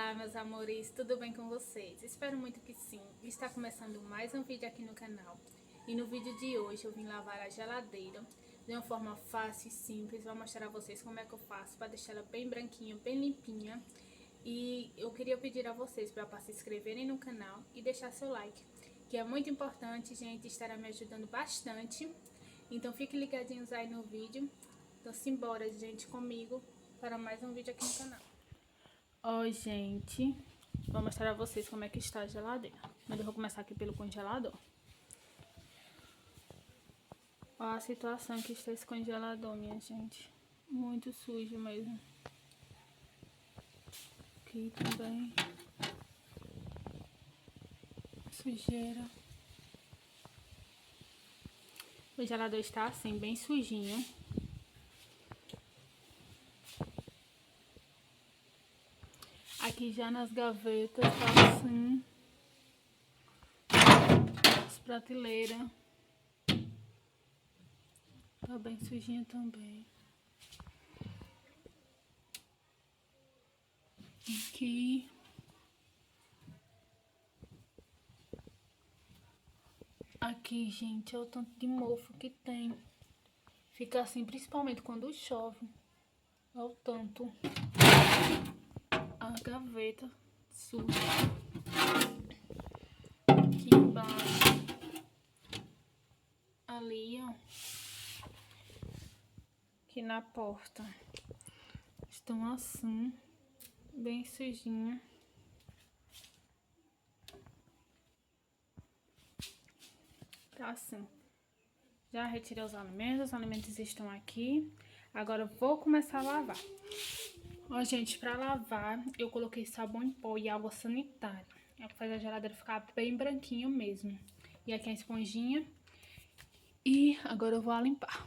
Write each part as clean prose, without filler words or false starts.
Olá, meus amores, tudo bem com vocês? Espero muito que sim. Está começando mais um vídeo aqui no canal. E no vídeo de hoje eu vim lavar a geladeira de uma forma fácil e simples. Vou mostrar a vocês como é que eu faço para deixar ela bem branquinha, bem limpinha. E eu queria pedir a vocês para se inscreverem no canal e deixar seu like, que é muito importante, gente, estará me ajudando bastante. Então fiquem ligadinhos aí no vídeo. Então simbora, gente, comigo para mais um vídeo aqui no canal. Oi, gente, vou mostrar a vocês como é que está a geladeira. Mas eu vou começar aqui pelo congelador. Olha a situação que está esse congelador, minha gente. Muito sujo mesmo. Aqui também. Sujeira. O gelador está assim, bem sujinho. Aqui já nas gavetas tá assim. As prateleiras. Tá bem sujinho também. Aqui. Aqui, gente, é o tanto de mofo que tem. Fica assim, principalmente quando chove. Olha o tanto. A gaveta suja. Aqui embaixo. Ali, ó. Aqui na porta. Estão assim. Bem sujinha. Tá assim. Já retirei os alimentos estão aqui. Agora eu vou começar a lavar. Ó, gente, pra lavar, eu coloquei sabão em pó e água sanitária. É pra fazer a geladeira ficar bem branquinha mesmo. E aqui a esponjinha. E agora eu vou limpar.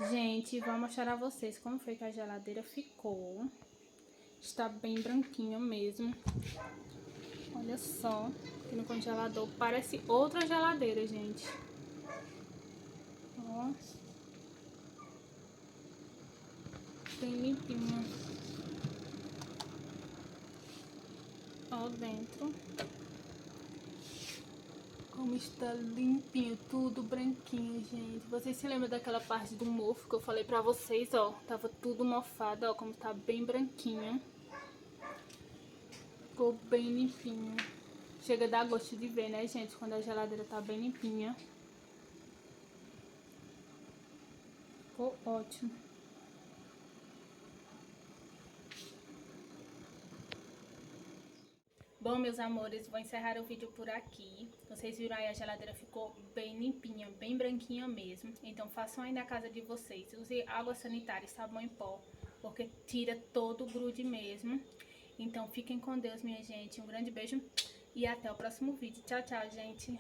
Gente, vou mostrar a vocês como foi que a geladeira ficou. Está bem branquinho mesmo. Olha só, aqui no congelador parece outra geladeira, gente. Ó. Bem limpinha. Ó dentro. Como está limpinho, tudo branquinho, gente. Vocês se lembram daquela parte do mofo que eu falei pra vocês, ó? Tava tudo mofado, ó, como tá bem branquinho. Ficou bem limpinho. Chega a dar gosto de ver, né, gente? Quando a geladeira tá bem limpinha. Ficou ótimo. Bom, meus amores, vou encerrar o vídeo por aqui. Vocês viram aí, a geladeira ficou bem limpinha, bem branquinha mesmo. Então façam aí na casa de vocês. Use água sanitária e sabão em pó, porque tira todo o grude mesmo. Então fiquem com Deus, minha gente. Um grande beijo e até o próximo vídeo. Tchau, tchau, gente.